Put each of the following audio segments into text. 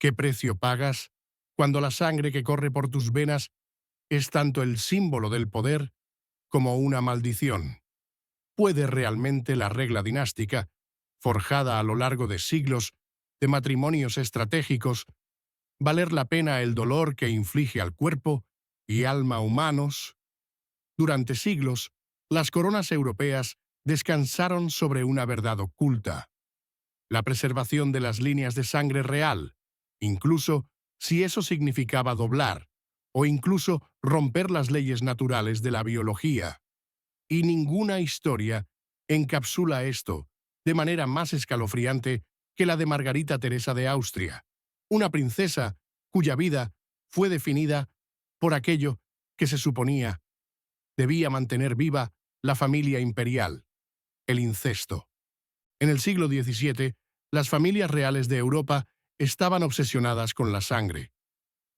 ¿Qué precio pagas cuando la sangre que corre por tus venas es tanto el símbolo del poder como una maldición? ¿Puede realmente la regla dinástica, forjada a lo largo de siglos de matrimonios estratégicos, valer la pena el dolor que inflige al cuerpo y alma humanos? Durante siglos, las coronas europeas descansaron sobre una verdad oculta: la preservación de las líneas de sangre real, incluso si eso significaba doblar o incluso romper las leyes naturales de la biología. Y ninguna historia encapsula esto de manera más escalofriante que la de Margarita Teresa de Austria, una princesa cuya vida fue definida por aquello que se suponía debía mantener viva la familia imperial: el incesto. En el siglo XVII, las familias reales de Europa estaban obsesionadas con la sangre.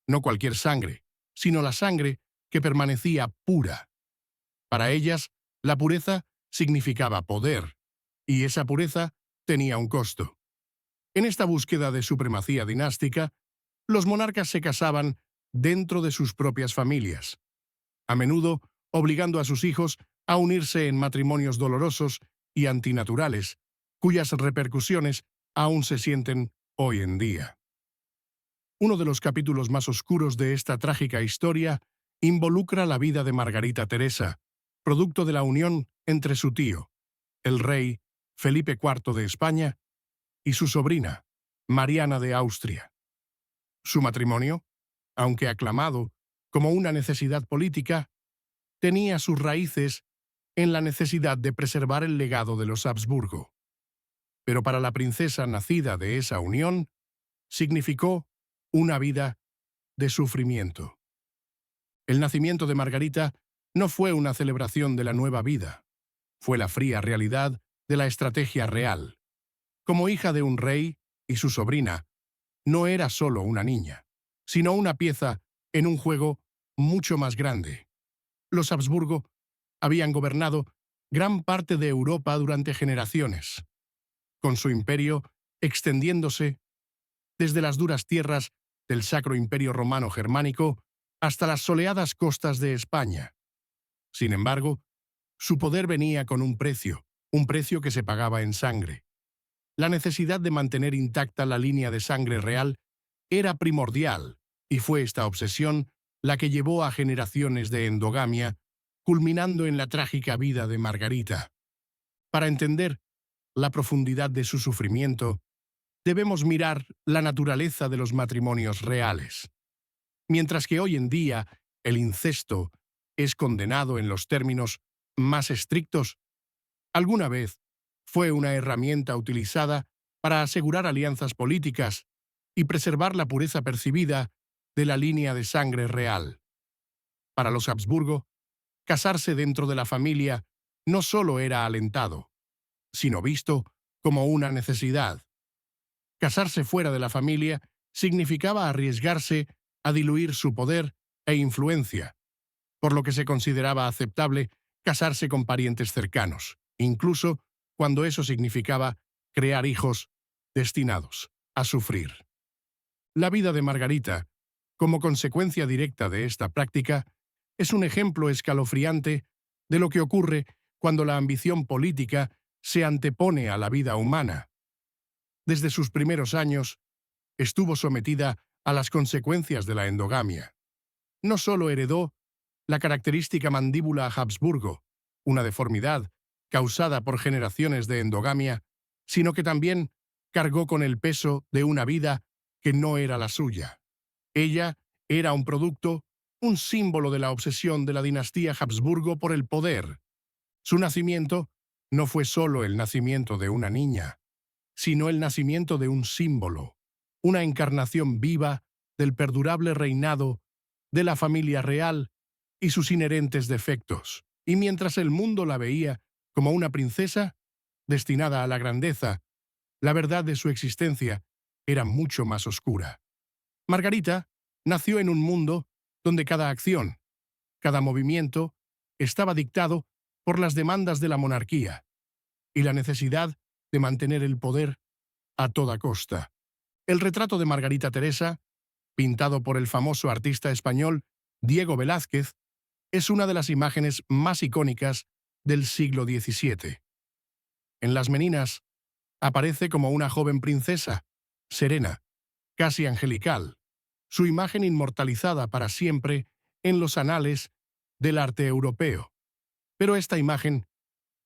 No cualquier sangre, sino la sangre que permanecía pura. Para ellas, la pureza significaba poder, y esa pureza tenía un costo. En esta búsqueda de supremacía dinástica, los monarcas se casaban dentro de sus propias familias, a menudo obligando a sus hijos a unirse en matrimonios dolorosos y antinaturales, cuyas repercusiones aún se sienten hoy en día. Uno de los capítulos más oscuros de esta trágica historia involucra la vida de Margarita Teresa, producto de la unión entre su tío, el rey Felipe IV de España, y su sobrina, Mariana de Austria. Su matrimonio, aunque aclamado como una necesidad política, tenía sus raíces en la necesidad de preservar el legado de los Habsburgo. Pero para la princesa nacida de esa unión, significó una vida de sufrimiento. El nacimiento de Margarita no fue una celebración de la nueva vida, fue la fría realidad de la estrategia real. Como hija de un rey y su sobrina, no era solo una niña, sino una pieza en un juego mucho más grande. Los Habsburgo habían gobernado gran parte de Europa durante generaciones, con su imperio extendiéndose desde las duras tierras del Sacro Imperio Romano Germánico hasta las soleadas costas de España. Sin embargo, su poder venía con un precio que se pagaba en sangre. La necesidad de mantener intacta la línea de sangre real era primordial, y fue esta obsesión la que llevó a generaciones de endogamia, culminando en la trágica vida de Margarita. Para entender la profundidad de su sufrimiento, debemos mirar la naturaleza de los matrimonios reales. Mientras que hoy en día el incesto es condenado en los términos más estrictos, alguna vez fue una herramienta utilizada para asegurar alianzas políticas y preservar la pureza percibida de la línea de sangre real. Para los Habsburgo, casarse dentro de la familia no solo era alentado, sino visto como una necesidad. Casarse fuera de la familia significaba arriesgarse a diluir su poder e influencia, por lo que se consideraba aceptable casarse con parientes cercanos, incluso cuando eso significaba crear hijos destinados a sufrir. La vida de Margarita, como consecuencia directa de esta práctica, es un ejemplo escalofriante de lo que ocurre cuando la ambición política se antepone a la vida humana. Desde sus primeros años, estuvo sometida a las consecuencias de la endogamia. No solo heredó la característica mandíbula Habsburgo, una deformidad causada por generaciones de endogamia, sino que también cargó con el peso de una vida que no era la suya. Ella era un producto, un símbolo de la obsesión de la dinastía Habsburgo por el poder. Su nacimiento no fue solo el nacimiento de una niña, sino el nacimiento de un símbolo, una encarnación viva del perdurable reinado de la familia real y sus inherentes defectos. Y mientras el mundo la veía como una princesa destinada a la grandeza, la verdad de su existencia era mucho más oscura. Margarita nació en un mundo donde cada acción, cada movimiento, estaba dictado por las demandas de la monarquía y la necesidad de mantener el poder a toda costa. El retrato de Margarita Teresa, pintado por el famoso artista español Diego Velázquez, es una de las imágenes más icónicas del siglo XVII. En Las Meninas aparece como una joven princesa, serena, casi angelical, su imagen inmortalizada para siempre en los anales del arte europeo. Pero esta imagen,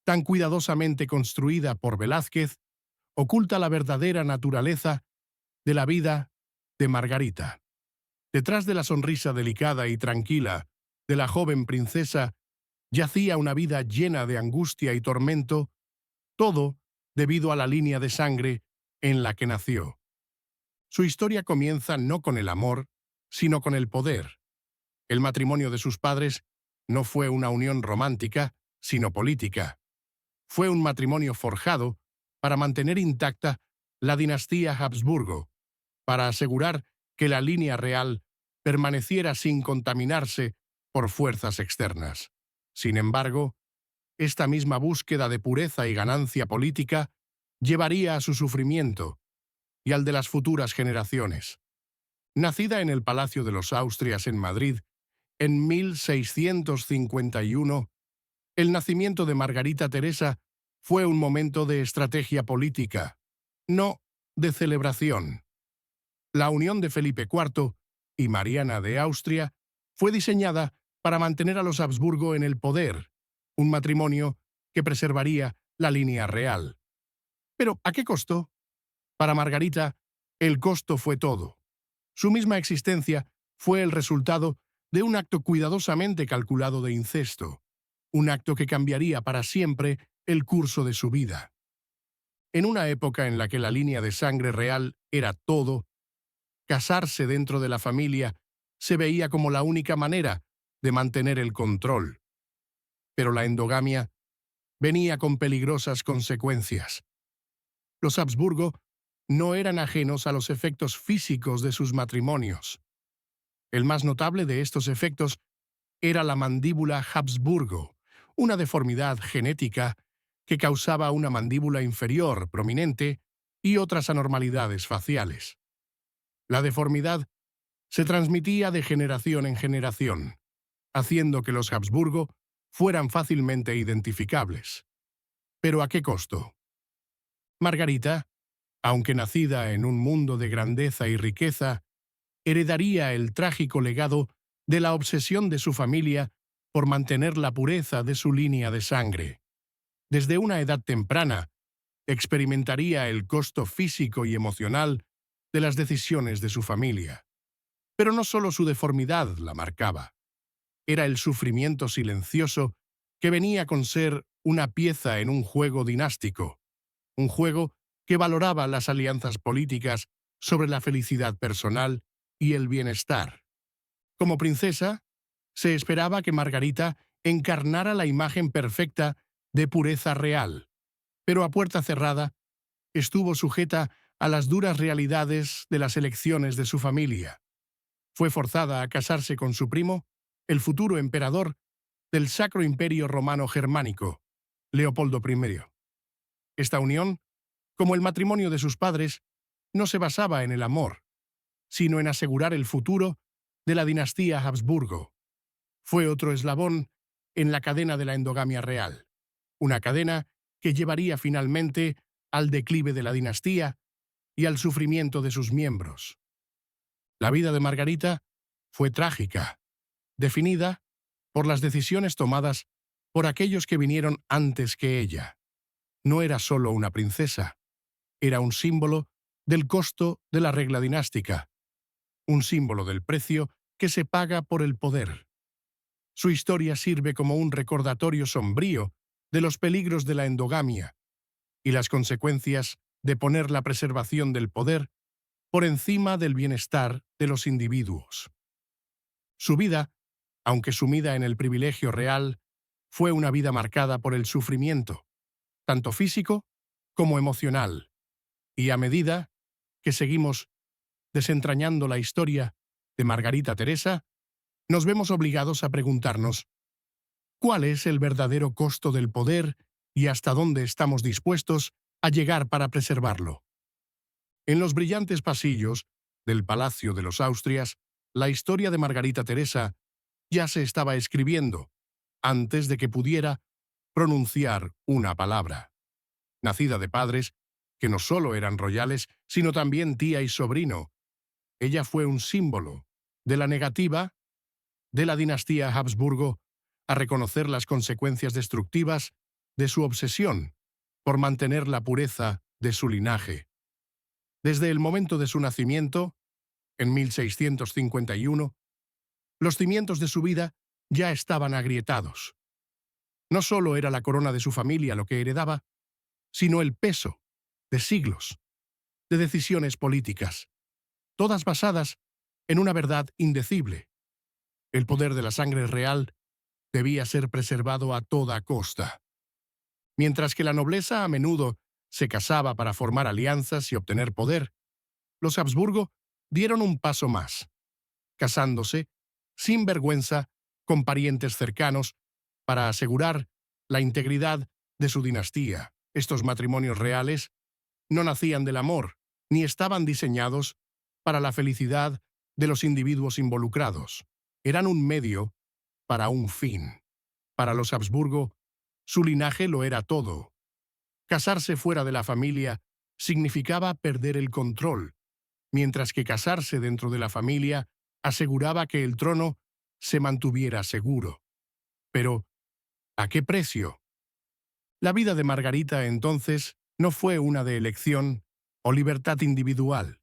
tan cuidadosamente construida por Velázquez, oculta la verdadera naturaleza de la vida de Margarita. Detrás de la sonrisa delicada y tranquila de la joven princesa yacía una vida llena de angustia y tormento, todo debido a la línea de sangre en la que nació. Su historia comienza no con el amor, sino con el poder. El matrimonio de sus padres no fue una unión romántica, sino política. Fue un matrimonio forjado para mantener intacta la dinastía Habsburgo, para asegurar que la línea real permaneciera sin contaminarse por fuerzas externas. Sin embargo, esta misma búsqueda de pureza y ganancia política llevaría a su sufrimiento y al de las futuras generaciones. Nacida en el Palacio de los Austrias en Madrid en 1651, el nacimiento de Margarita Teresa fue un momento de estrategia política, no de celebración. La unión de Felipe IV y Mariana de Austria fue diseñada para mantener a los Habsburgo en el poder, un matrimonio que preservaría la línea real. Pero, ¿a qué costo? Para Margarita, el costo fue todo. Su misma existencia fue el resultado de un acto cuidadosamente calculado de incesto, un acto que cambiaría para siempre el curso de su vida. En una época en la que la línea de sangre real era todo, casarse dentro de la familia se veía como la única manera de mantener el control. Pero la endogamia venía con peligrosas consecuencias. Los Habsburgo no eran ajenos a los efectos físicos de sus matrimonios. El más notable de estos efectos era la mandíbula Habsburgo, una deformidad genética que causaba una mandíbula inferior prominente y otras anormalidades faciales. La deformidad se transmitía de generación en generación, haciendo que los Habsburgo fueran fácilmente identificables. ¿Pero a qué costo? Margarita, aunque nacida en un mundo de grandeza y riqueza, heredaría el trágico legado de la obsesión de su familia por mantener la pureza de su línea de sangre. Desde una edad temprana, experimentaría el costo físico y emocional de las decisiones de su familia. Pero no solo su deformidad la marcaba. Era el sufrimiento silencioso que venía con ser una pieza en un juego dinástico, un juego que valoraba las alianzas políticas sobre la felicidad personal y el bienestar. Como princesa, se esperaba que Margarita encarnara la imagen perfecta de pureza real, pero a puerta cerrada estuvo sujeta a las duras realidades de las elecciones de su familia. Fue forzada a casarse con su primo, el futuro emperador del Sacro Imperio Romano Germánico, Leopoldo I. Esta unión, como el matrimonio de sus padres, no se basaba en el amor, sino en asegurar el futuro de la dinastía Habsburgo. Fue otro eslabón en la cadena de la endogamia real, una cadena que llevaría finalmente al declive de la dinastía y al sufrimiento de sus miembros. La vida de Margarita fue trágica, definida por las decisiones tomadas por aquellos que vinieron antes que ella. No era solo una princesa, era un símbolo del costo de la regla dinástica, un símbolo del precio que se paga por el poder. Su historia sirve como un recordatorio sombrío de los peligros de la endogamia y las consecuencias de poner la preservación del poder por encima del bienestar de los individuos. Su vida, aunque sumida en el privilegio real, fue una vida marcada por el sufrimiento, tanto físico como emocional, y a medida que seguimos desentrañando la historia de Margarita Teresa, nos vemos obligados a preguntarnos ¿cuál es el verdadero costo del poder y hasta dónde estamos dispuestos a llegar para preservarlo? En los brillantes pasillos del Palacio de los Austrias, la historia de Margarita Teresa ya se estaba escribiendo antes de que pudiera pronunciar una palabra. Nacida de padres que no solo eran royales, sino también tía y sobrino, ella fue un símbolo de la negativa de la dinastía Habsburgo a reconocer las consecuencias destructivas de su obsesión por mantener la pureza de su linaje. Desde el momento de su nacimiento, en 1651, los cimientos de su vida ya estaban agrietados. No solo era la corona de su familia lo que heredaba, sino el peso de siglos de decisiones políticas, todas basadas en una verdad indecible. El poder de la sangre real debía ser preservado a toda costa. Mientras que la nobleza a menudo se casaba para formar alianzas y obtener poder, los Habsburgo dieron un paso más, casándose sin vergüenza con parientes cercanos para asegurar la integridad de su dinastía. Estos matrimonios reales no nacían del amor, ni estaban diseñados para la felicidad de los individuos involucrados. Eran un medio para un fin. Para los Habsburgo, su linaje lo era todo. Casarse fuera de la familia significaba perder el control, mientras que casarse dentro de la familia aseguraba que el trono se mantuviera seguro. Pero, ¿a qué precio? La vida de Margarita entonces no fue una de elección o libertad individual.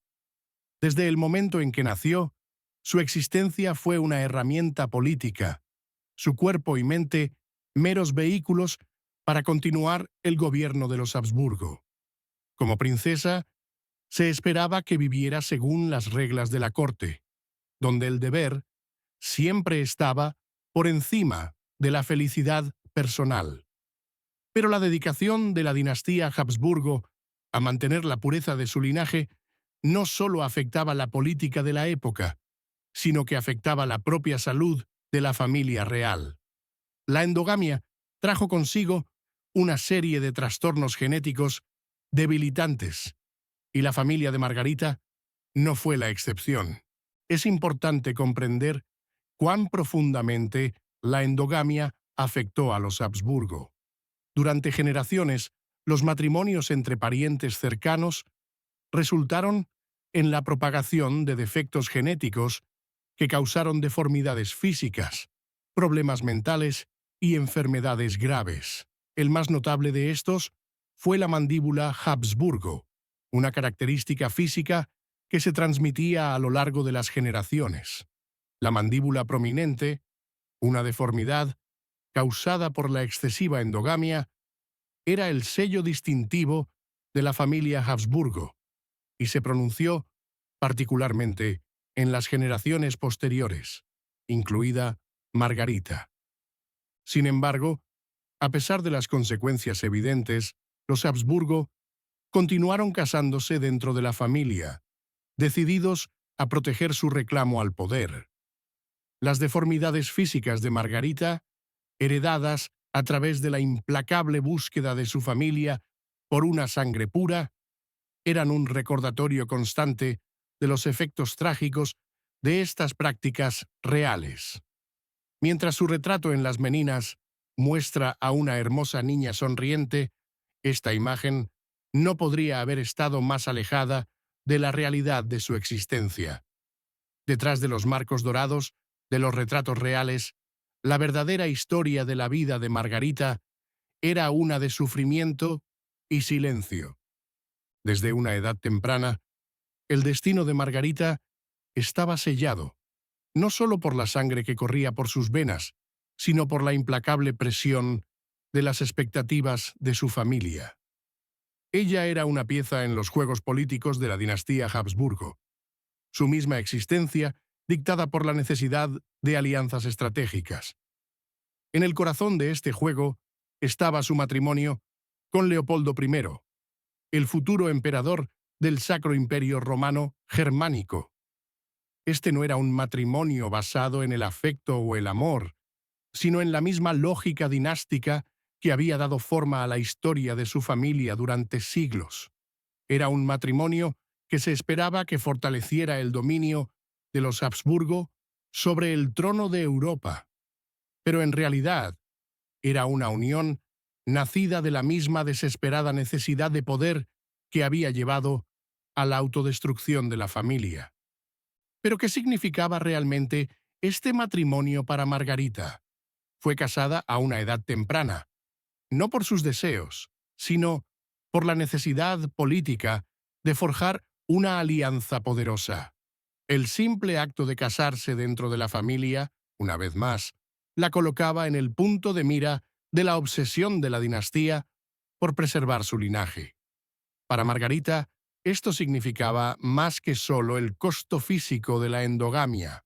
Desde el momento en que nació, su existencia fue una herramienta política, su cuerpo y mente meros vehículos para continuar el gobierno de los Habsburgo. Como princesa, se esperaba que viviera según las reglas de la corte, donde el deber siempre estaba por encima de la felicidad personal. Pero la dedicación de la dinastía Habsburgo a mantener la pureza de su linaje no solo afectaba la política de la época, sino que afectaba la propia salud de la familia real. La endogamia trajo consigo una serie de trastornos genéticos debilitantes, y la familia de Margarita no fue la excepción. Es importante comprender cuán profundamente la endogamia afectó a los Habsburgo. Durante generaciones, los matrimonios entre parientes cercanos resultaron en la propagación de defectos genéticos que causaron deformidades físicas, problemas mentales y enfermedades graves. El más notable de estos fue la mandíbula Habsburgo, una característica física que se transmitía a lo largo de las generaciones. La mandíbula prominente, una deformidad causada por la excesiva endogamia, era el sello distintivo de la familia Habsburgo y se pronunció particularmente en las generaciones posteriores, incluida Margarita. Sin embargo, a pesar de las consecuencias evidentes, los Habsburgo continuaron casándose dentro de la familia, decididos a proteger su reclamo al poder. Las deformidades físicas de Margarita, heredadas a través de la implacable búsqueda de su familia por una sangre pura, eran un recordatorio constante de los efectos trágicos de estas prácticas reales. Mientras su retrato en las Meninas muestra a una hermosa niña sonriente, esta imagen no podría haber estado más alejada de la realidad de su existencia. Detrás de los marcos dorados de los retratos reales, la verdadera historia de la vida de Margarita era una de sufrimiento y silencio. Desde una edad temprana, el destino de Margarita estaba sellado, no solo por la sangre que corría por sus venas, sino por la implacable presión de las expectativas de su familia. Ella era una pieza en los juegos políticos de la dinastía Habsburgo. Su misma existencia dictada por la necesidad de alianzas estratégicas. En el corazón de este juego estaba su matrimonio con Leopoldo I, el futuro emperador del Sacro Imperio Romano Germánico. Este no era un matrimonio basado en el afecto o el amor, sino en la misma lógica dinástica que había dado forma a la historia de su familia durante siglos. Era un matrimonio que se esperaba que fortaleciera el dominio de los Habsburgo sobre el trono de Europa, pero en realidad era una unión nacida de la misma desesperada necesidad de poder que había llevado a la autodestrucción de la familia. ¿Pero qué significaba realmente este matrimonio para Margarita? Fue casada a una edad temprana, no por sus deseos, sino por la necesidad política de forjar una alianza poderosa. El simple acto de casarse dentro de la familia, una vez más, la colocaba en el punto de mira de la obsesión de la dinastía por preservar su linaje. Para Margarita, esto significaba más que solo el costo físico de la endogamia.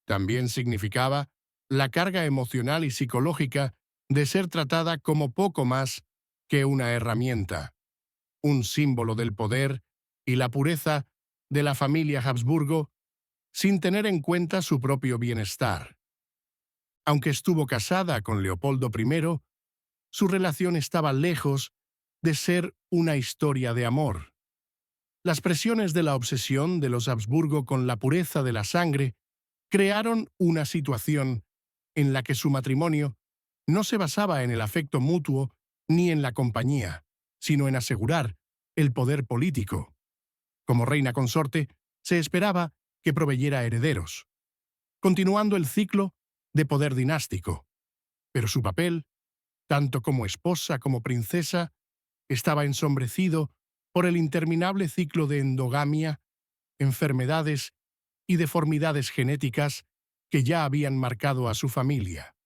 También significaba la carga emocional y psicológica de ser tratada como poco más que una herramienta, un símbolo del poder y la pureza de la familia Habsburgo, sin tener en cuenta su propio bienestar. Aunque estuvo casada con Leopoldo I, su relación estaba lejos de ser una historia de amor. Las presiones de la obsesión de los Habsburgo con la pureza de la sangre crearon una situación en la que su matrimonio no se basaba en el afecto mutuo ni en la compañía, sino en asegurar el poder político. Como reina consorte, se esperaba que proveyera herederos, continuando el ciclo de poder dinástico. Pero su papel, tanto como esposa como princesa, estaba ensombrecido por el interminable ciclo de endogamia, enfermedades y deformidades genéticas que ya habían marcado a su familia.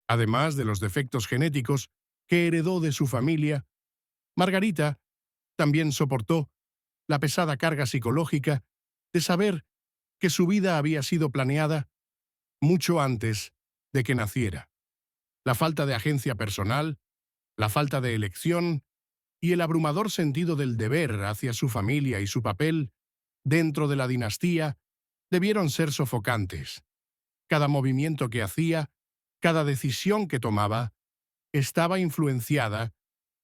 Además de los defectos genéticos que heredó de su familia, Margarita también soportó la pesada carga psicológica de saber que su vida había sido planeada mucho antes de que naciera. La falta de agencia personal, la falta de elección y el abrumador sentido del deber hacia su familia y su papel dentro de la dinastía debieron ser sofocantes. Cada movimiento que hacía, cada decisión que tomaba, estaba influenciada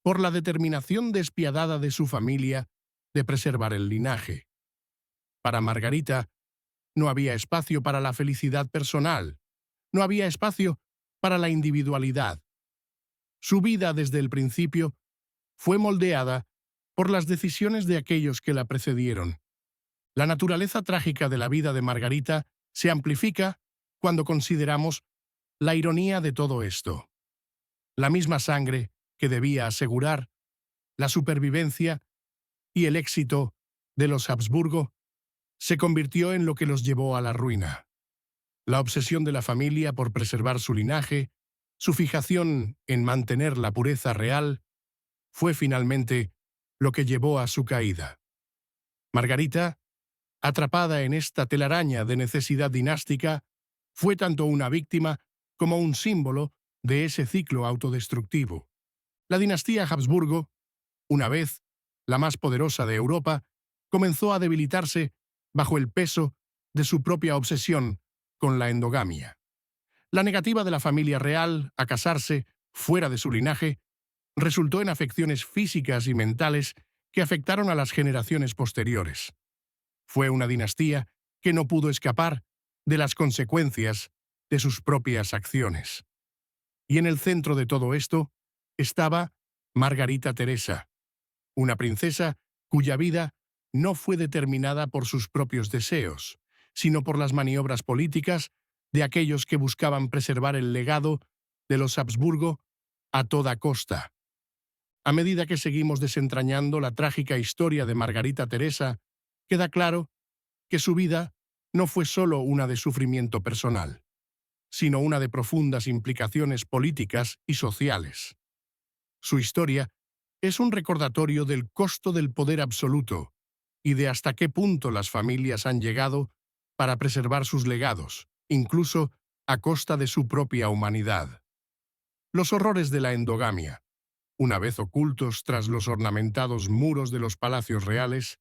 por la determinación despiadada de su familia de preservar el linaje. Para Margarita, no había espacio para la felicidad personal, no había espacio para la individualidad. Su vida desde el principio fue moldeada por las decisiones de aquellos que la precedieron. La naturaleza trágica de la vida de Margarita se amplifica cuando consideramos la ironía de todo esto. La misma sangre que debía asegurar la supervivencia y el éxito de los Habsburgo se convirtió en lo que los llevó a la ruina. La obsesión de la familia por preservar su linaje, su fijación en mantener la pureza real, fue finalmente lo que llevó a su caída. Margarita, atrapada en esta telaraña de necesidad dinástica, fue tanto una víctima como un símbolo de ese ciclo autodestructivo. La dinastía Habsburgo, una vez la más poderosa de Europa, comenzó a debilitarse bajo el peso de su propia obsesión con la endogamia. La negativa de la familia real a casarse fuera de su linaje resultó en afecciones físicas y mentales que afectaron a las generaciones posteriores. Fue una dinastía que no pudo escapar de las consecuencias de sus propias acciones. Y en el centro de todo esto estaba Margarita Teresa, una princesa cuya vida no fue determinada por sus propios deseos, sino por las maniobras políticas de aquellos que buscaban preservar el legado de los Habsburgo a toda costa. A medida que seguimos desentrañando la trágica historia de Margarita Teresa, queda claro que su vida no fue solo una de sufrimiento personal, sino una de profundas implicaciones políticas y sociales. Su historia es un recordatorio del costo del poder absoluto y de hasta qué punto las familias han llegado para preservar sus legados, incluso a costa de su propia humanidad. Los horrores de la endogamia, una vez ocultos tras los ornamentados muros de los palacios reales,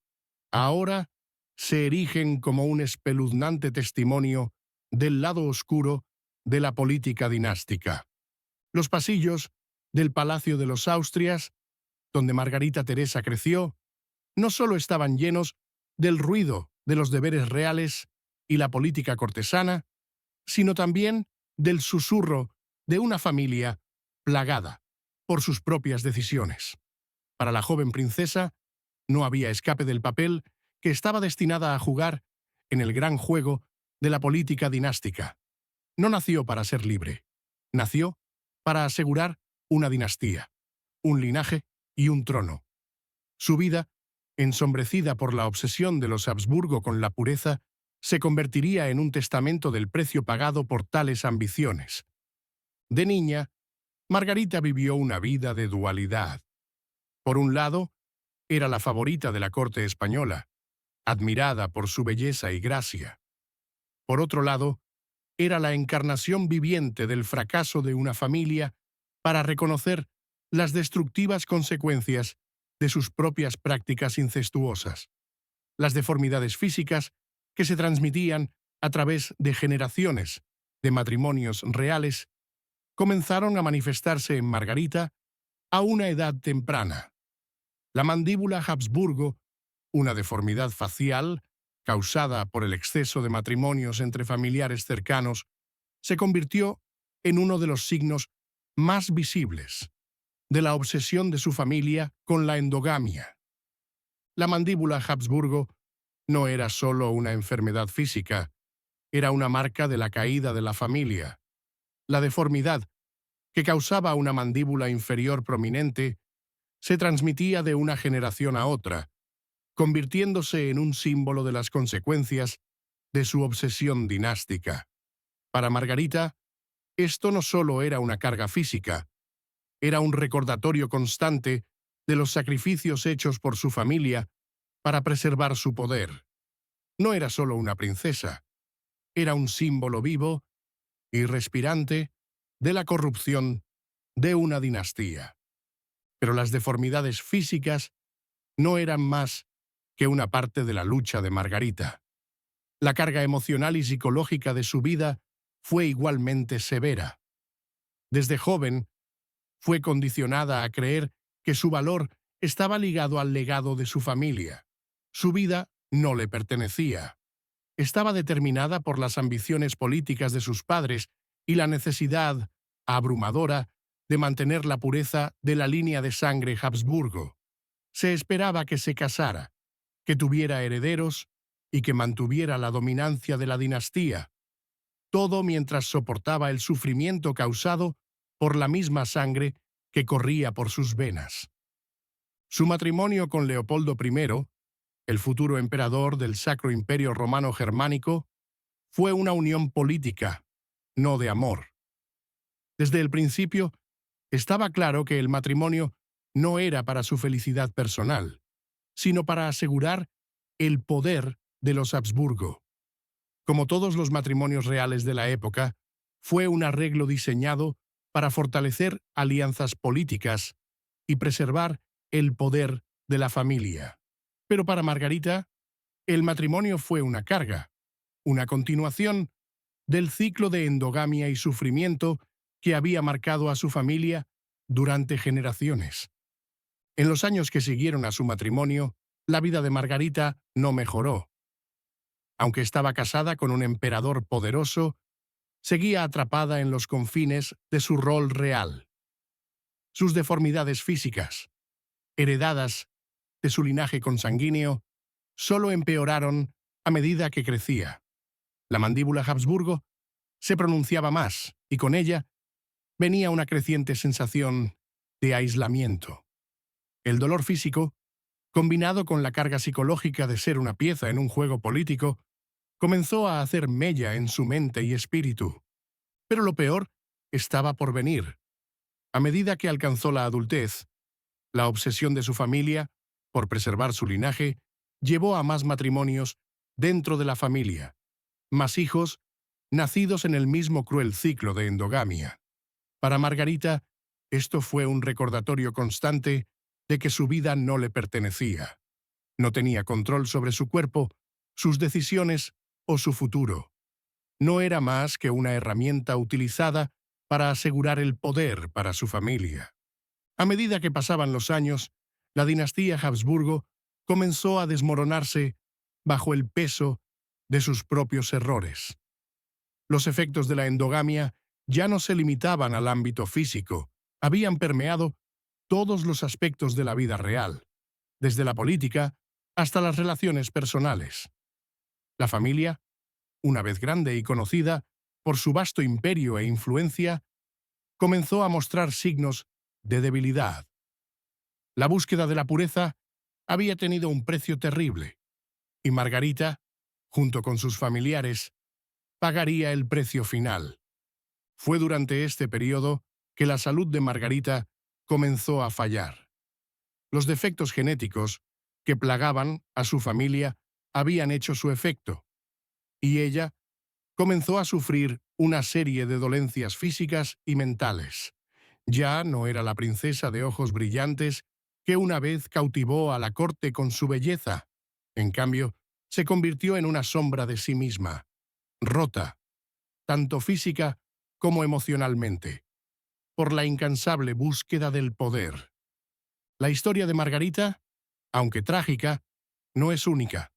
ahora se erigen como un espeluznante testimonio del lado oscuro de la política dinástica. Los pasillos del Palacio de los Austrias, donde Margarita Teresa creció, no solo estaban llenos del ruido de los deberes reales y la política cortesana, sino también del susurro de una familia plagada por sus propias decisiones. Para la joven princesa, no había escape del papel que estaba destinada a jugar en el gran juego de la política dinástica. No nació para ser libre, nació para asegurar una dinastía, un linaje y un trono. Su vida, ensombrecida por la obsesión de los Habsburgo con la pureza, se convertiría en un testamento del precio pagado por tales ambiciones. De niña, Margarita vivió una vida de dualidad. Por un lado, era la favorita de la corte española, admirada por su belleza y gracia. Por otro lado, era la encarnación viviente del fracaso de una familia para reconocer las destructivas consecuencias de sus propias prácticas incestuosas, las deformidades físicas que se transmitían a través de generaciones de matrimonios reales, comenzaron a manifestarse en Margarita a una edad temprana. La mandíbula Habsburgo, una deformidad facial causada por el exceso de matrimonios entre familiares cercanos, se convirtió en uno de los signos más visibles de la obsesión de su familia con la endogamia. La mandíbula Habsburgo no era solo una enfermedad física, era una marca de la caída de la familia. La deformidad, que causaba una mandíbula inferior prominente, se transmitía de una generación a otra, convirtiéndose en un símbolo de las consecuencias de su obsesión dinástica. Para Margarita, esto no solo era una carga física, era un recordatorio constante de los sacrificios hechos por su familia para preservar su poder. No era solo una princesa, era un símbolo vivo y respirante de la corrupción de una dinastía. Pero las deformidades físicas no eran más que una parte de la lucha de Margarita. La carga emocional y psicológica de su vida fue igualmente severa. Desde joven, fue condicionada a creer que su valor estaba ligado al legado de su familia. Su vida no le pertenecía. Estaba determinada por las ambiciones políticas de sus padres y la necesidad abrumadora de mantener la pureza de la línea de sangre Habsburgo. Se esperaba que se casara, que tuviera herederos y que mantuviera la dominancia de la dinastía. Todo mientras soportaba el sufrimiento causado por la misma sangre que corría por sus venas. Su matrimonio con Leopoldo I, el futuro emperador del Sacro Imperio Romano Germánico, fue una unión política, no de amor. Desde el principio, estaba claro que el matrimonio no era para su felicidad personal, sino para asegurar el poder de los Habsburgo. Como todos los matrimonios reales de la época, fue un arreglo diseñado para fortalecer alianzas políticas y preservar el poder de la familia. Pero para Margarita, el matrimonio fue una carga, una continuación del ciclo de endogamia y sufrimiento que había marcado a su familia durante generaciones. En los años que siguieron a su matrimonio, la vida de Margarita no mejoró. Aunque estaba casada con un emperador poderoso, seguía atrapada en los confines de su rol real. Sus deformidades físicas, heredadas de su linaje consanguíneo, solo empeoraron a medida que crecía. La mandíbula Habsburgo se pronunciaba más y con ella venía una creciente sensación de aislamiento. El dolor físico, combinado con la carga psicológica de ser una pieza en un juego político, comenzó a hacer mella en su mente y espíritu. Pero lo peor estaba por venir. A medida que alcanzó la adultez, la obsesión de su familia por preservar su linaje llevó a más matrimonios dentro de la familia, más hijos nacidos en el mismo cruel ciclo de endogamia. Para Margarita, esto fue un recordatorio constante de que su vida no le pertenecía. No tenía control sobre su cuerpo, sus decisiones o su futuro. No era más que una herramienta utilizada para asegurar el poder para su familia. A medida que pasaban los años, la dinastía Habsburgo comenzó a desmoronarse bajo el peso de sus propios errores. Los efectos de la endogamia ya no se limitaban al ámbito físico, habían permeado todos los aspectos de la vida real, desde la política hasta las relaciones personales. La familia, una vez grande y conocida por su vasto imperio e influencia, comenzó a mostrar signos de debilidad. La búsqueda de la pureza había tenido un precio terrible, y Margarita, junto con sus familiares, pagaría el precio final. Fue durante este periodo que la salud de Margarita comenzó a fallar. Los defectos genéticos que plagaban a su familia habían hecho su efecto, y ella comenzó a sufrir una serie de dolencias físicas y mentales. Ya no era la princesa de ojos brillantes que una vez cautivó a la corte con su belleza. En cambio, se convirtió en una sombra de sí misma, rota, tanto física como emocionalmente, por la incansable búsqueda del poder. La historia de Margarita, aunque trágica, no es única.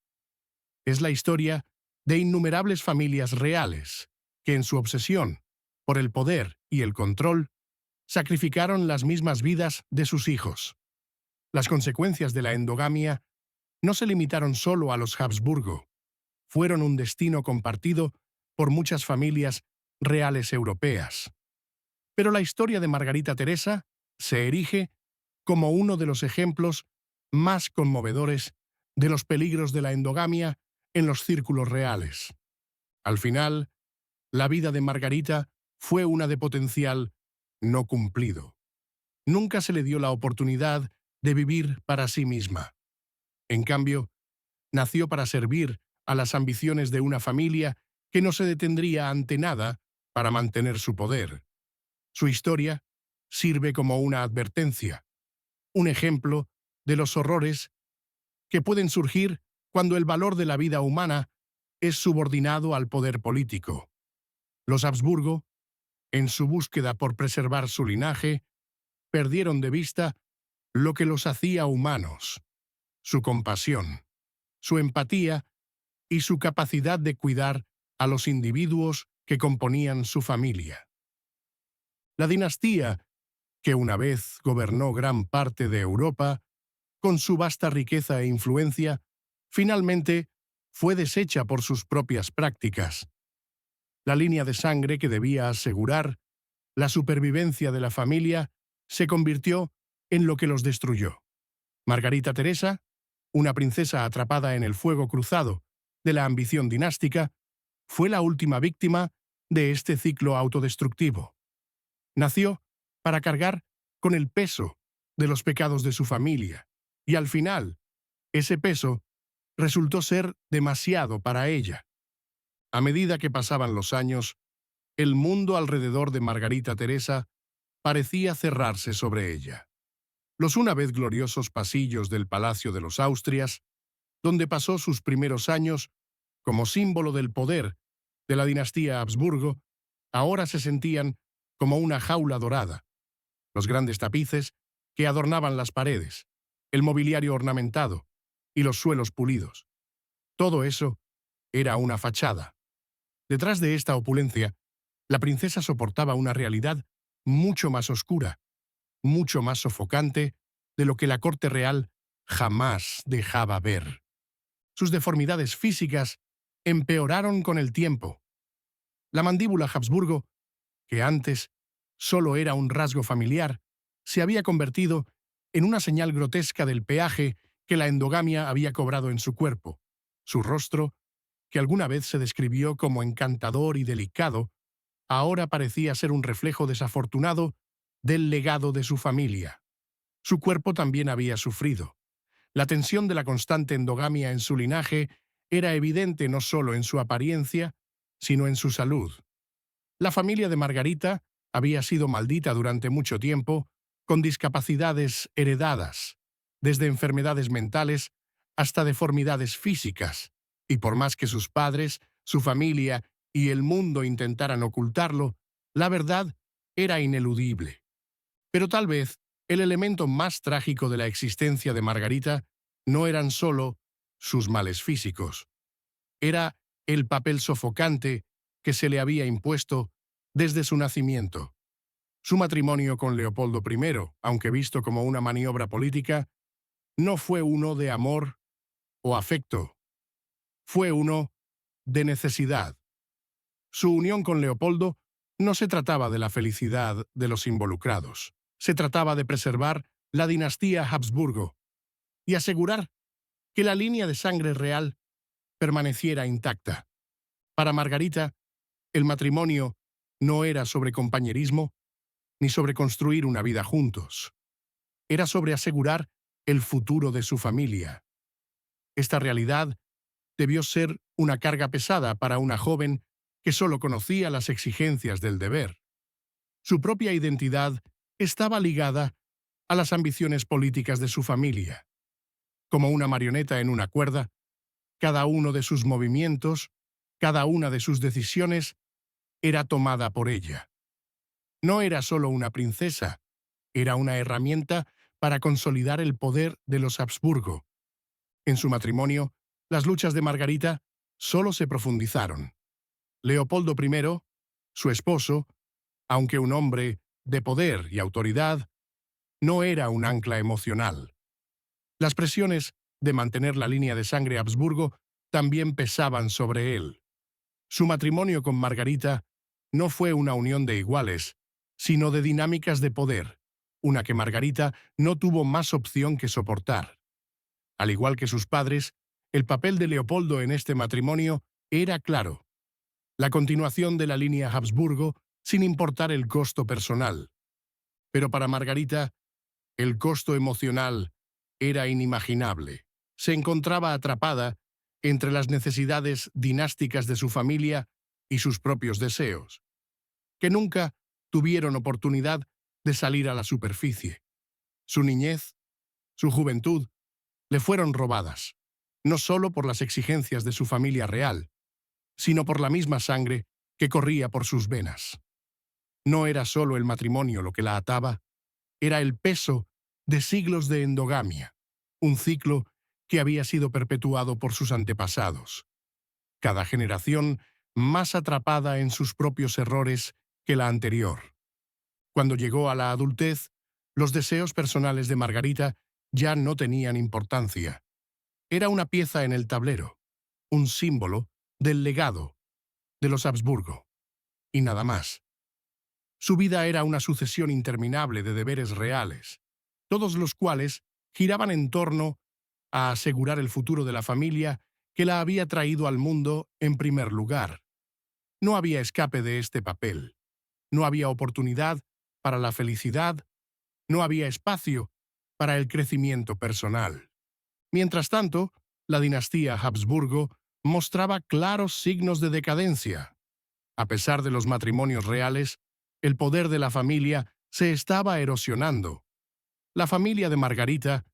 Es la historia de innumerables familias reales que en su obsesión por el poder y el control sacrificaron las mismas vidas de sus hijos. Las consecuencias de la endogamia no se limitaron solo a los Habsburgo, fueron un destino compartido por muchas familias reales europeas. Pero la historia de Margarita Teresa se erige como uno de los ejemplos más conmovedores de los peligros de la endogamia en los círculos reales. Al final, la vida de Margarita fue una de potencial no cumplido. Nunca se le dio la oportunidad de vivir para sí misma. En cambio, nació para servir a las ambiciones de una familia que no se detendría ante nada para mantener su poder. Su historia sirve como una advertencia, un ejemplo de los horrores que pueden surgir cuando el valor de la vida humana es subordinado al poder político. Los Habsburgo, en su búsqueda por preservar su linaje, perdieron de vista lo que los hacía humanos: su compasión, su empatía y su capacidad de cuidar a los individuos que componían su familia. La dinastía, que una vez gobernó gran parte de Europa, con su vasta riqueza e influencia, finalmente fue deshecha por sus propias prácticas. La línea de sangre que debía asegurar la supervivencia de la familia se convirtió en lo que los destruyó. Margarita Teresa, una princesa atrapada en el fuego cruzado de la ambición dinástica, fue la última víctima de este ciclo autodestructivo. Nació para cargar con el peso de los pecados de su familia, y al final, ese peso resultó ser demasiado para ella. A medida que pasaban los años, el mundo alrededor de Margarita Teresa parecía cerrarse sobre ella. Los una vez gloriosos pasillos del Palacio de los Austrias, donde pasó sus primeros años como símbolo del poder de la dinastía Habsburgo, ahora se sentían como una jaula dorada. Los grandes tapices que adornaban las paredes, el mobiliario ornamentado y los suelos pulidos. Todo eso era una fachada. Detrás de esta opulencia, la princesa soportaba una realidad mucho más oscura, mucho más sofocante de lo que la corte real jamás dejaba ver. Sus deformidades físicas empeoraron con el tiempo. La mandíbula Habsburgo, que antes solo era un rasgo familiar, se había convertido en una señal grotesca del peaje que la endogamia había cobrado en su cuerpo. Su rostro, que alguna vez se describió como encantador y delicado, ahora parecía ser un reflejo desafortunado del legado de su familia. Su cuerpo también había sufrido. La tensión de la constante endogamia en su linaje era evidente no solo en su apariencia, sino en su salud. La familia de Margarita había sido maldita durante mucho tiempo, con discapacidades heredadas, desde enfermedades mentales hasta deformidades físicas, y por más que sus padres, su familia y el mundo intentaran ocultarlo, la verdad era ineludible. Pero tal vez el elemento más trágico de la existencia de Margarita no eran solo sus males físicos. Era el papel sofocante que se le había impuesto desde su nacimiento. Su matrimonio con Leopoldo I, aunque visto como una maniobra política, no fue uno de amor o afecto, fue uno de necesidad. Su unión con Leopoldo no se trataba de la felicidad de los involucrados, se trataba de preservar la dinastía Habsburgo y asegurar que la línea de sangre real permaneciera intacta. Para Margarita, el matrimonio no era sobre compañerismo ni sobre construir una vida juntos. Era sobre asegurar el futuro de su familia. Esta realidad debió ser una carga pesada para una joven que solo conocía las exigencias del deber. Su propia identidad estaba ligada a las ambiciones políticas de su familia. Como una marioneta en una cuerda, cada uno de sus movimientos, cada una de sus decisiones, era tomada por ella. No era solo una princesa, era una herramienta para consolidar el poder de los Habsburgo. En su matrimonio, las luchas de Margarita solo se profundizaron. Leopoldo I, su esposo, aunque un hombre de poder y autoridad, no era un ancla emocional. Las presiones de mantener la línea de sangre Habsburgo también pesaban sobre él. Su matrimonio con Margarita no fue una unión de iguales, sino de dinámicas de poder, una que Margarita no tuvo más opción que soportar. Al igual que sus padres, el papel de Leopoldo en este matrimonio era claro: la continuación de la línea Habsburgo sin importar el costo personal. Pero para Margarita, el costo emocional era inimaginable. Se encontraba atrapada entre las necesidades dinásticas de su familia y sus propios deseos, que nunca tuvieron oportunidad de salir a la superficie. Su niñez, su juventud, le fueron robadas, no solo por las exigencias de su familia real, sino por la misma sangre que corría por sus venas. No era solo el matrimonio lo que la ataba, era el peso de siglos de endogamia, un ciclo que había sido perpetuado por sus antepasados. Cada generación más atrapada en sus propios errores que la anterior. Cuando llegó a la adultez, los deseos personales de Margarita ya no tenían importancia. Era una pieza en el tablero, un símbolo del legado de los Habsburgo, y nada más. Su vida era una sucesión interminable de deberes reales, todos los cuales giraban en torno a asegurar el futuro de la familia que la había traído al mundo en primer lugar. No había escape de este papel, no había oportunidad para la felicidad, no había espacio para el crecimiento personal. Mientras tanto, la dinastía Habsburgo mostraba claros signos de decadencia. A pesar de los matrimonios reales, el poder de la familia se estaba erosionando. La familia de Margarita,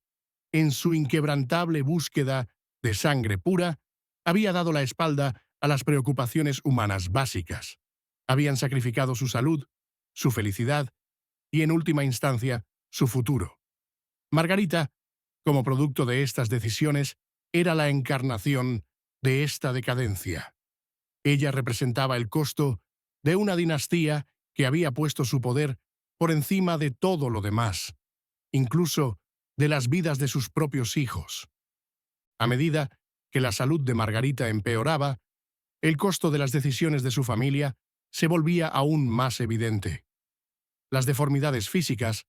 en su inquebrantable búsqueda de sangre pura, había dado la espalda a las preocupaciones humanas básicas. Habían sacrificado su salud, su felicidad y, en última instancia, su futuro. Margarita, como producto de estas decisiones, era la encarnación de esta decadencia. Ella representaba el costo de una dinastía que había puesto su poder por encima de todo lo demás, incluso de las vidas de sus propios hijos. A medida que la salud de Margarita empeoraba, el costo de las decisiones de su familia se volvía aún más evidente. Las deformidades físicas,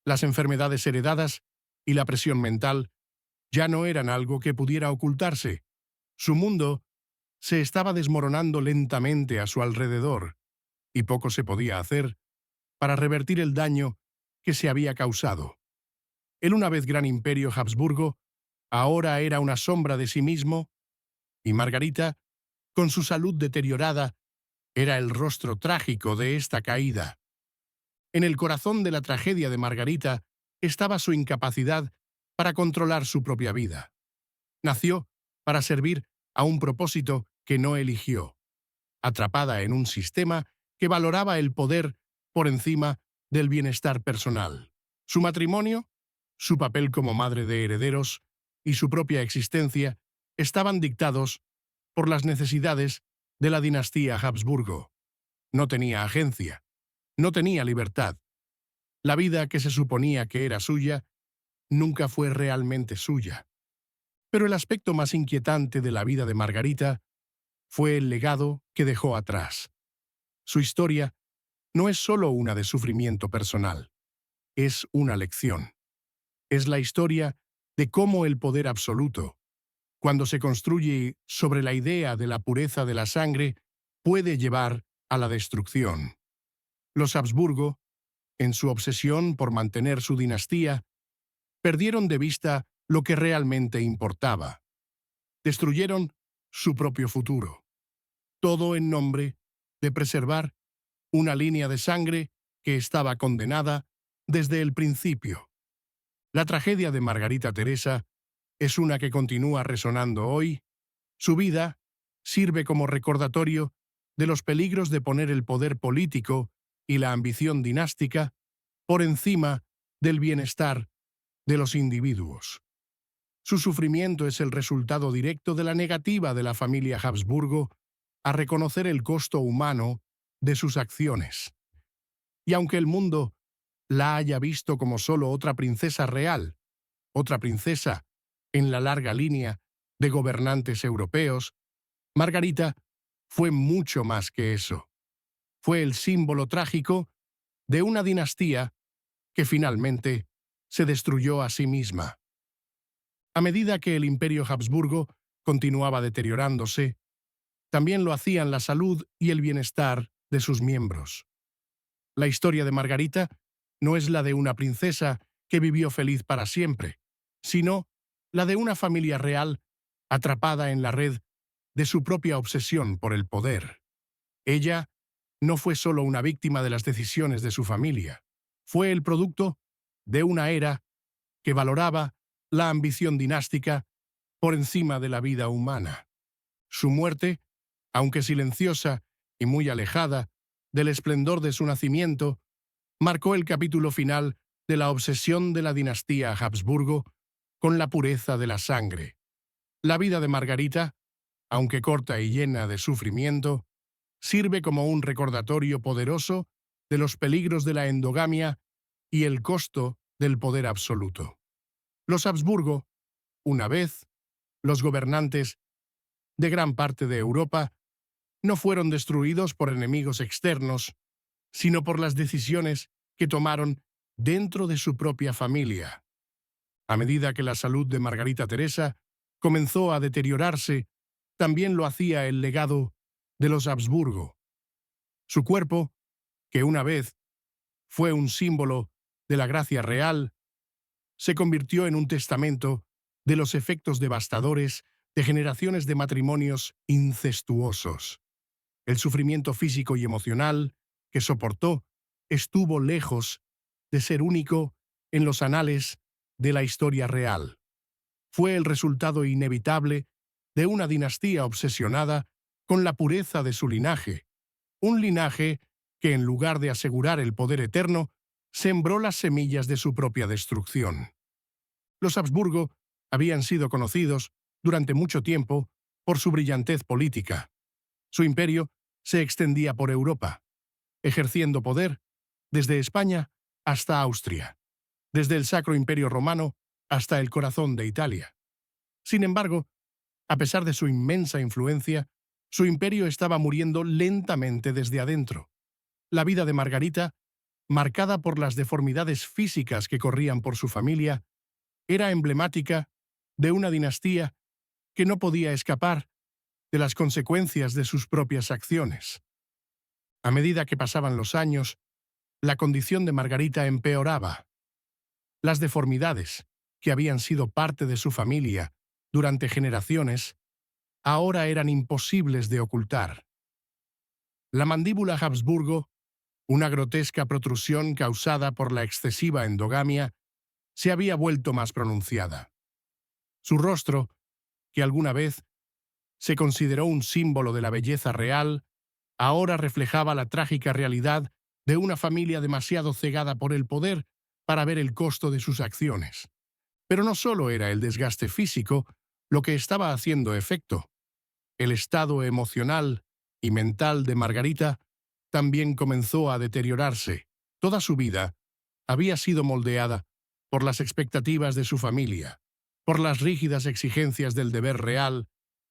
las enfermedades heredadas y la presión mental ya no eran algo que pudiera ocultarse. Su mundo se estaba desmoronando lentamente a su alrededor, y poco se podía hacer para revertir el daño que se había causado. El una vez gran imperio Habsburgo ahora era una sombra de sí mismo, y Margarita, con su salud deteriorada, era el rostro trágico de esta caída. En el corazón de la tragedia de Margarita estaba su incapacidad para controlar su propia vida. Nació para servir a un propósito que no eligió, atrapada en un sistema que valoraba el poder por encima del bienestar personal. Su matrimonio, su papel como madre de herederos y su propia existencia estaban dictados por las necesidades de la dinastía Habsburgo. No tenía agencia, no tenía libertad. La vida que se suponía que era suya nunca fue realmente suya. Pero el aspecto más inquietante de la vida de Margarita fue el legado que dejó atrás. Su historia no es solo una de sufrimiento personal, es una lección. Es la historia de cómo el poder absoluto, cuando se construye sobre la idea de la pureza de la sangre, puede llevar a la destrucción. Los Habsburgo, en su obsesión por mantener su dinastía, perdieron de vista lo que realmente importaba. Destruyeron su propio futuro. Todo en nombre de preservar una línea de sangre que estaba condenada desde el principio. La tragedia de Margarita Teresa es una que continúa resonando hoy. Su vida sirve como recordatorio de los peligros de poner el poder político y la ambición dinástica por encima del bienestar de los individuos. Su sufrimiento es el resultado directo de la negativa de la familia Habsburgo a reconocer el costo humano de sus acciones. Y aunque el mundo la haya visto como solo otra princesa real, otra princesa en la larga línea de gobernantes europeos, Margarita fue mucho más que eso. Fue el símbolo trágico de una dinastía que finalmente se destruyó a sí misma. A medida que el imperio Habsburgo continuaba deteriorándose, también lo hacían la salud y el bienestar de sus miembros. La historia de Margarita no es la de una princesa que vivió feliz para siempre, sino la de una familia real atrapada en la red de su propia obsesión por el poder. Ella no fue solo una víctima de las decisiones de su familia, fue el producto de una era que valoraba la ambición dinástica por encima de la vida humana. Su muerte, aunque silenciosa y muy alejada del esplendor de su nacimiento, marcó el capítulo final de la obsesión de la dinastía Habsburgo con la pureza de la sangre. La vida de Margarita, aunque corta y llena de sufrimiento, sirve como un recordatorio poderoso de los peligros de la endogamia y el costo del poder absoluto. Los Habsburgo, una vez, los gobernantes de gran parte de Europa, no fueron destruidos por enemigos externos, sino por las decisiones que tomaron dentro de su propia familia. A medida que la salud de Margarita Teresa comenzó a deteriorarse, también lo hacía el legado de los Habsburgo. Su cuerpo, que una vez fue un símbolo de la gracia real, se convirtió en un testamento de los efectos devastadores de generaciones de matrimonios incestuosos. El sufrimiento físico y emocional que soportó estuvo lejos de ser único en los anales de la historia real. Fue el resultado inevitable de una dinastía obsesionada con la pureza de su linaje, un linaje que en lugar de asegurar el poder eterno, sembró las semillas de su propia destrucción. Los Habsburgo habían sido conocidos durante mucho tiempo por su brillantez política. Su imperio se extendía por Europa, ejerciendo poder desde España hasta Austria, desde el Sacro Imperio Romano hasta el corazón de Italia. Sin embargo, a pesar de su inmensa influencia, su imperio estaba muriendo lentamente desde adentro. La vida de Margarita, marcada por las deformidades físicas que corrían por su familia, era emblemática de una dinastía que no podía escapar de las consecuencias de sus propias acciones. A medida que pasaban los años, la condición de Margarita empeoraba. Las deformidades, que habían sido parte de su familia durante generaciones, ahora eran imposibles de ocultar. La mandíbula Habsburgo, una grotesca protrusión causada por la excesiva endogamia, se había vuelto más pronunciada. Su rostro, que alguna vez se consideró un símbolo de la belleza real, ahora reflejaba la trágica realidad de una familia demasiado cegada por el poder para ver el costo de sus acciones. Pero no solo era el desgaste físico, lo que estaba haciendo efecto. El estado emocional y mental de Margarita también comenzó a deteriorarse. Toda su vida había sido moldeada por las expectativas de su familia, por las rígidas exigencias del deber real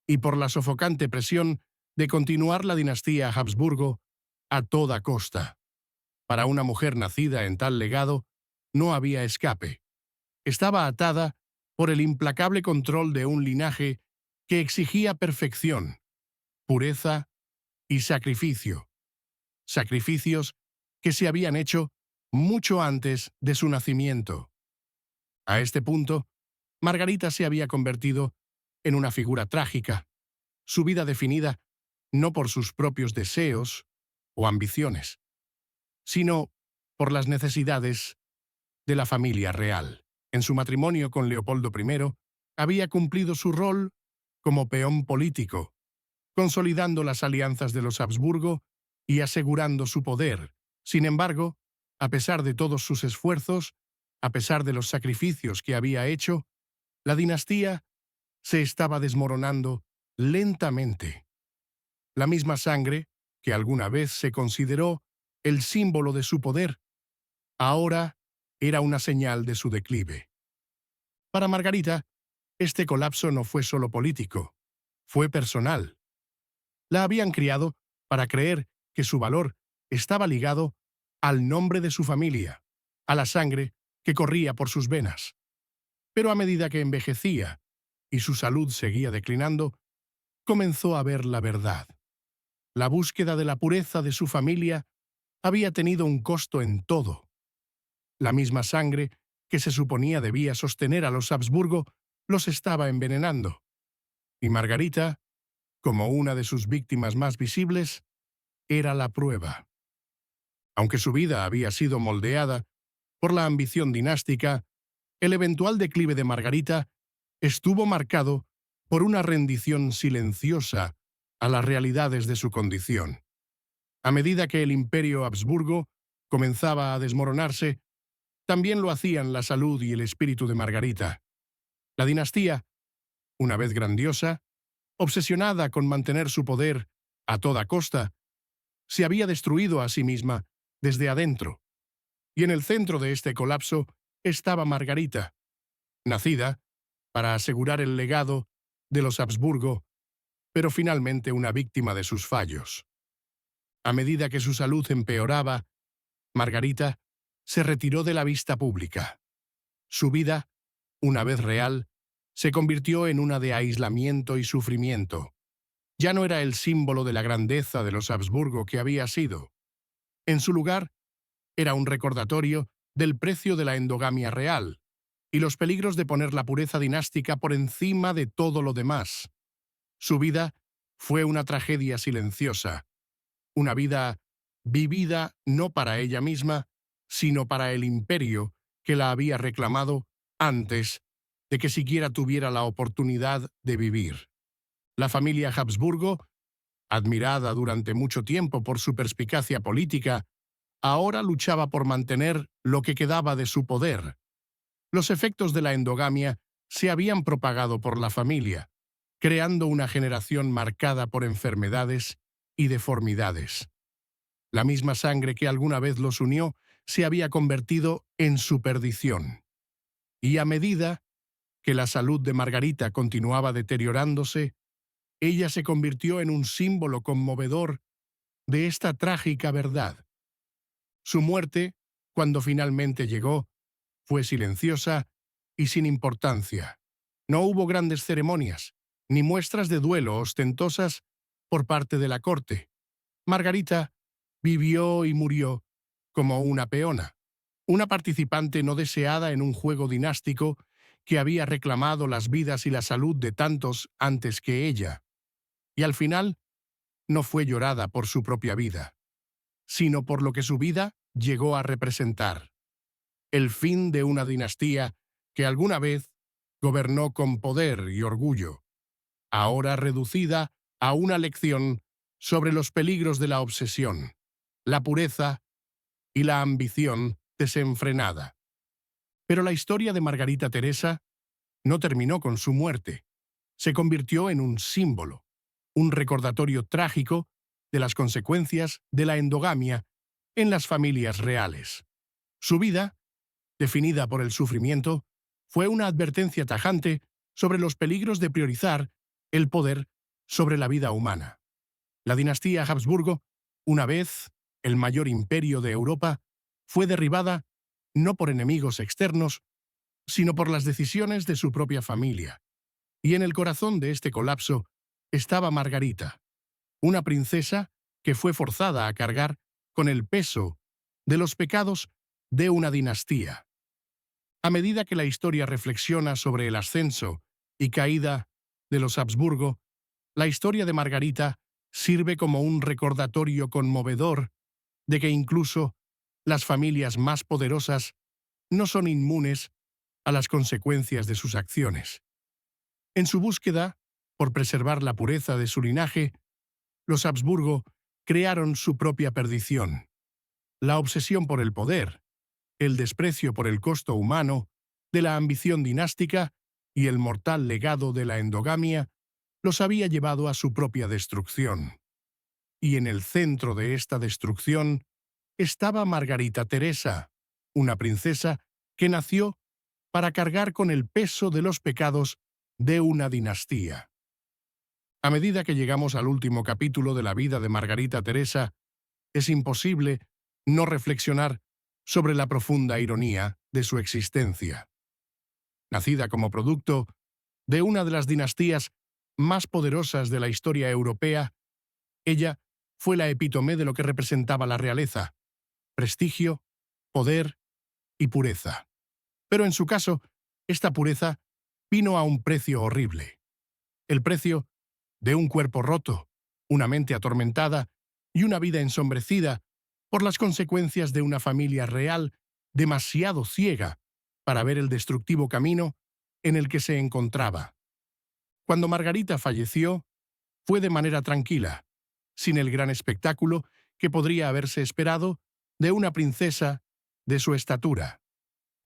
y por la sofocante presión de continuar la dinastía Habsburgo a toda costa. Para una mujer nacida en tal legado, no había escape. Estaba atada por el implacable control de un linaje que exigía perfección, pureza y sacrificio. Sacrificios que se habían hecho mucho antes de su nacimiento. A este punto, Margarita se había convertido en una figura trágica, su vida definida no por sus propios deseos o ambiciones, sino por las necesidades de la familia real. En su matrimonio con Leopoldo I, había cumplido su rol como peón político, consolidando las alianzas de los Habsburgo y asegurando su poder. Sin embargo, a pesar de todos sus esfuerzos, a pesar de los sacrificios que había hecho, la dinastía se estaba desmoronando lentamente. La misma sangre, que alguna vez se consideró el símbolo de su poder, ahora era una señal de su declive. Para Margarita, este colapso no fue solo político, fue personal. La habían criado para creer que su valor estaba ligado al nombre de su familia, a la sangre que corría por sus venas. Pero a medida que envejecía y su salud seguía declinando, comenzó a ver la verdad. La búsqueda de la pureza de su familia había tenido un costo en todo. La misma sangre que se suponía debía sostener a los Habsburgo los estaba envenenando. Y Margarita, como una de sus víctimas más visibles, era la prueba. Aunque su vida había sido moldeada por la ambición dinástica, el eventual declive de Margarita estuvo marcado por una rendición silenciosa a las realidades de su condición. A medida que el imperio Habsburgo comenzaba a desmoronarse, también lo hacían la salud y el espíritu de Margarita. La dinastía, una vez grandiosa, obsesionada con mantener su poder a toda costa, se había destruido a sí misma desde adentro. Y en el centro de este colapso estaba Margarita, nacida para asegurar el legado de los Habsburgo, pero finalmente una víctima de sus fallos. A medida que su salud empeoraba, Margarita se retiró de la vista pública. Su vida, una vez real, se convirtió en una de aislamiento y sufrimiento. Ya no era el símbolo de la grandeza de los Habsburgo que había sido. En su lugar, era un recordatorio del precio de la endogamia real y los peligros de poner la pureza dinástica por encima de todo lo demás. Su vida fue una tragedia silenciosa, una vida vivida no para ella misma, sino para el imperio que la había reclamado antes de que siquiera tuviera la oportunidad de vivir. La familia Habsburgo, admirada durante mucho tiempo por su perspicacia política, ahora luchaba por mantener lo que quedaba de su poder. Los efectos de la endogamia se habían propagado por la familia, creando una generación marcada por enfermedades y deformidades. La misma sangre que alguna vez los unió se había convertido en su perdición. Y a medida que la salud de Margarita continuaba deteriorándose, ella se convirtió en un símbolo conmovedor de esta trágica verdad. Su muerte, cuando finalmente llegó, fue silenciosa y sin importancia. No hubo grandes ceremonias, ni muestras de duelo ostentosas por parte de la corte. Margarita vivió y murió como una peona, una participante no deseada en un juego dinástico que había reclamado las vidas y la salud de tantos antes que ella. Y al final, no fue llorada por su propia vida, sino por lo que su vida llegó a representar: el fin de una dinastía que alguna vez gobernó con poder y orgullo, ahora reducida a una lección sobre los peligros de la obsesión, la pureza y la ambición desenfrenada. Pero la historia de Margarita Teresa no terminó con su muerte. se convirtió en un símbolo, un recordatorio trágico de las consecuencias de la endogamia en las familias reales. Su vida, definida por el sufrimiento, fue una advertencia tajante sobre los peligros de priorizar el poder sobre la vida humana. La dinastía Habsburgo, una vez el mayor imperio de Europa, fue derribada no por enemigos externos, sino por las decisiones de su propia familia. Y en el corazón de este colapso estaba Margarita, una princesa que fue forzada a cargar con el peso de los pecados de una dinastía. A medida que la historia reflexiona sobre el ascenso y caída de los Habsburgo, la historia de Margarita sirve como un recordatorio conmovedor de que incluso las familias más poderosas no son inmunes a las consecuencias de sus acciones. En su búsqueda por preservar la pureza de su linaje, los Habsburgo crearon su propia perdición. La obsesión por el poder, el desprecio por el costo humano de la ambición dinástica y el mortal legado de la endogamia los había llevado a su propia destrucción. Y en el centro de esta destrucción estaba Margarita Teresa, una princesa que nació para cargar con el peso de los pecados de una dinastía. A medida que llegamos al último capítulo de la vida de Margarita Teresa, es imposible no reflexionar sobre la profunda ironía de su existencia. Nacida como producto de una de las dinastías más poderosas de la historia europea, ella fue la epítome de lo que representaba la realeza: prestigio, poder y pureza. Pero en su caso, esta pureza vino a un precio horrible. El precio de un cuerpo roto, una mente atormentada y una vida ensombrecida por las consecuencias de una familia real demasiado ciega para ver el destructivo camino en el que se encontraba. Cuando Margarita falleció, fue de manera tranquila, sin el gran espectáculo que podría haberse esperado de una princesa de su estatura.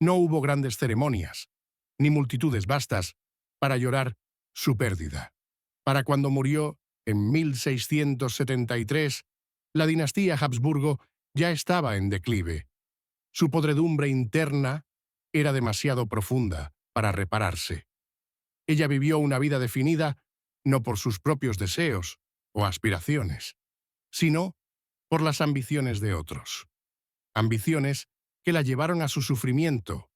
No hubo grandes ceremonias, ni multitudes vastas para llorar su pérdida. Para cuando murió, en 1673, la dinastía Habsburgo ya estaba en declive. Su podredumbre interna era demasiado profunda para repararse. Ella vivió una vida definida no por sus propios deseos o aspiraciones, sino por las ambiciones de otros. Ambiciones que la llevaron a su sufrimiento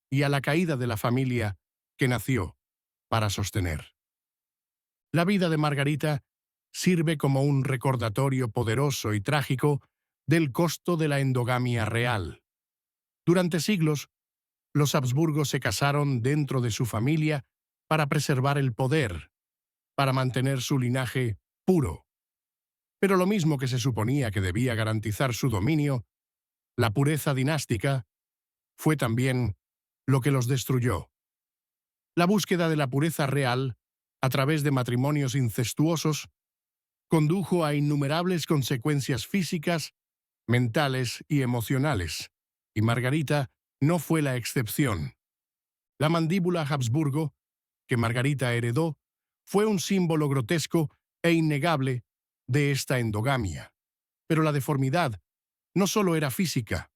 y a la caída de la familia que nació para sostener. La vida de Margarita sirve como un recordatorio poderoso y trágico del costo de la endogamia real. Durante siglos, los Habsburgo se casaron dentro de su familia para preservar el poder, para mantener su linaje puro. Pero lo mismo que se suponía que debía garantizar su dominio, la pureza dinástica, fue también lo que los destruyó. La búsqueda de la pureza real, a través de matrimonios incestuosos, condujo a innumerables consecuencias físicas, mentales y emocionales, y Margarita no fue la excepción. La mandíbula Habsburgo, que Margarita heredó, fue un símbolo grotesco e innegable de esta endogamia. Pero la deformidad no solo era física,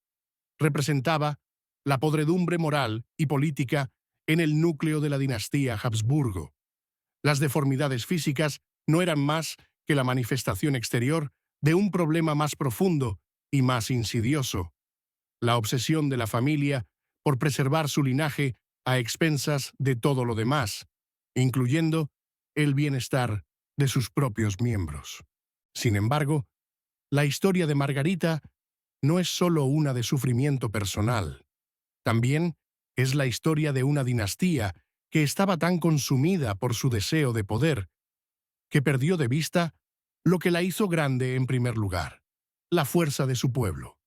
representaba la podredumbre moral y política en el núcleo de la dinastía Habsburgo. Las deformidades físicas no eran más que la manifestación exterior de un problema más profundo y más insidioso: la obsesión de la familia por preservar su linaje a expensas de todo lo demás, incluyendo el bienestar de sus propios miembros. Sin embargo, la historia de Margarita no es solo una de sufrimiento personal. También es la historia de una dinastía que estaba tan consumida por su deseo de poder que perdió de vista lo que la hizo grande en primer lugar: la fuerza de su pueblo.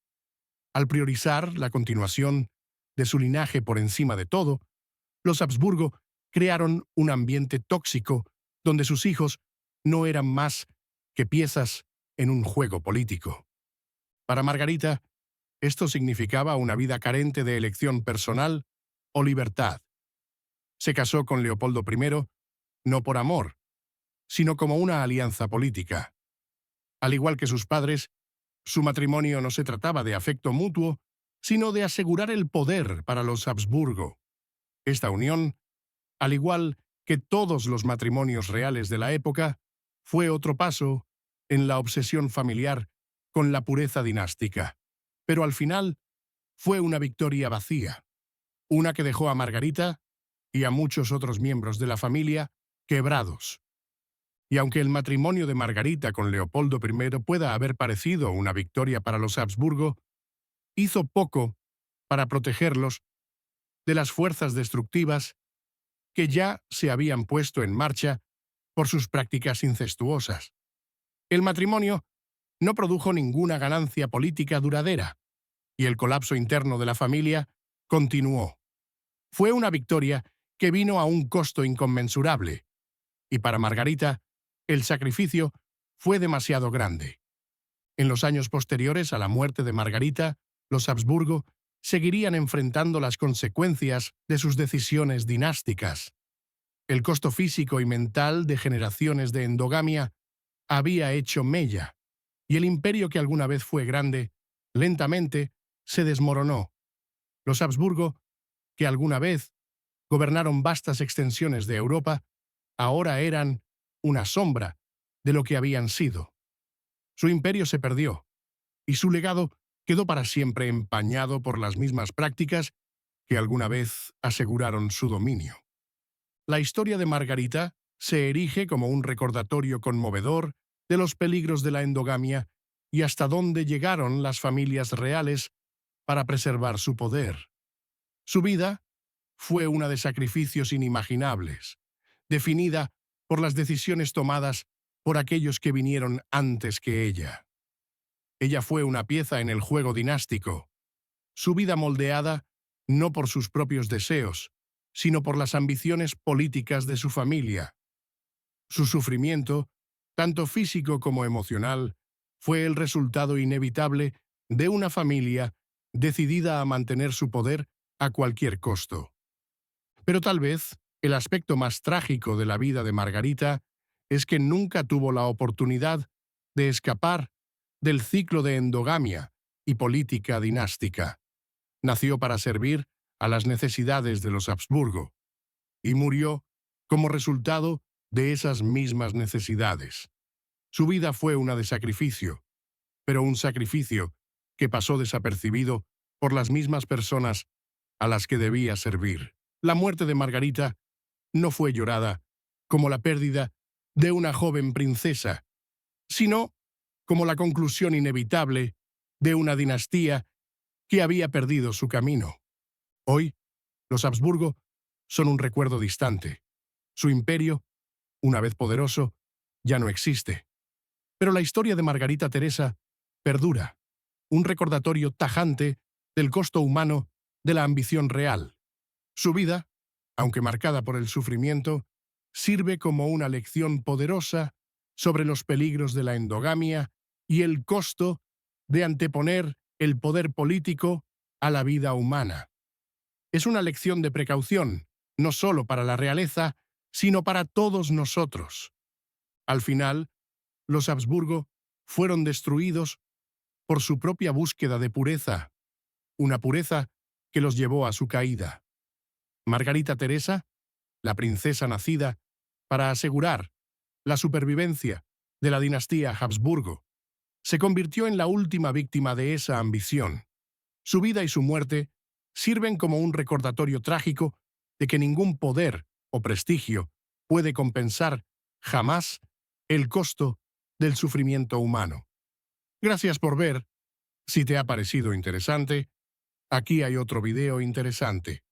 Al priorizar la continuación de su linaje por encima de todo, los Habsburgo crearon un ambiente tóxico donde sus hijos no eran más que piezas en un juego político. Para Margarita, esto significaba una vida carente de elección personal o libertad. Se casó con Leopoldo I, no por amor, sino como una alianza política. Al igual que sus padres, su matrimonio no se trataba de afecto mutuo, sino de asegurar el poder para los Habsburgo. Esta unión, al igual que todos los matrimonios reales de la época, fue otro paso en la obsesión familiar con la pureza dinástica. Pero al final fue una victoria vacía, una que dejó a Margarita y a muchos otros miembros de la familia quebrados. Y aunque el matrimonio de Margarita con Leopoldo I pueda haber parecido una victoria para los Habsburgo, hizo poco para protegerlos de las fuerzas destructivas que ya se habían puesto en marcha por sus prácticas incestuosas. El matrimonio no produjo ninguna ganancia política duradera, y el colapso interno de la familia continuó. Fue una victoria que vino a un costo inconmensurable, y para Margarita, el sacrificio fue demasiado grande. En los años posteriores a la muerte de Margarita, los Habsburgo seguirían enfrentando las consecuencias de sus decisiones dinásticas. El costo físico y mental de generaciones de endogamia había hecho mella, y el imperio que alguna vez fue grande, lentamente, se desmoronó. Los Habsburgo, que alguna vez gobernaron vastas extensiones de Europa, ahora eran una sombra de lo que habían sido. Su imperio se perdió, y su legado quedó para siempre empañado por las mismas prácticas que alguna vez aseguraron su dominio. La historia de Margarita se erige como un recordatorio conmovedor de los peligros de la endogamia y hasta dónde llegaron las familias reales para preservar su poder. Su vida fue una de sacrificios inimaginables, definida por las decisiones tomadas por aquellos que vinieron antes que ella. Ella fue una pieza en el juego dinástico, su vida moldeada no por sus propios deseos, sino por las ambiciones políticas de su familia. Su sufrimiento, tanto físico como emocional, fue el resultado inevitable de una familia decidida a mantener su poder a cualquier costo. Pero tal vez el aspecto más trágico de la vida de Margarita es que nunca tuvo la oportunidad de escapar del ciclo de endogamia y política dinástica. Nació para servir a las necesidades de los Habsburgo y murió como resultado de esas mismas necesidades. Su vida fue una de sacrificio, pero un sacrificio que pasó desapercibido por las mismas personas a las que debía servir. La muerte de Margarita no fue llorada como la pérdida de una joven princesa, sino como la conclusión inevitable de una dinastía que había perdido su camino. Hoy, los Habsburgo son un recuerdo distante. Su imperio, una vez poderoso, ya no existe. Pero la historia de Margarita Teresa perdura, un recordatorio tajante del costo humano de la ambición real. Su vida, aunque marcada por el sufrimiento, sirve como una lección poderosa sobre los peligros de la endogamia y el costo de anteponer el poder político a la vida humana. Es una lección de precaución, no solo para la realeza, sino para todos nosotros. Al final, los Habsburgo fueron destruidos por su propia búsqueda de pureza, una pureza que los llevó a su caída. Margarita Teresa, la princesa nacida para asegurar la supervivencia de la dinastía Habsburgo, se convirtió en la última víctima de esa ambición. Su vida y su muerte sirven como un recordatorio trágico de que ningún poder o prestigio puede compensar jamás el costo del sufrimiento humano. Gracias por ver. Si te ha parecido interesante, aquí hay otro video interesante.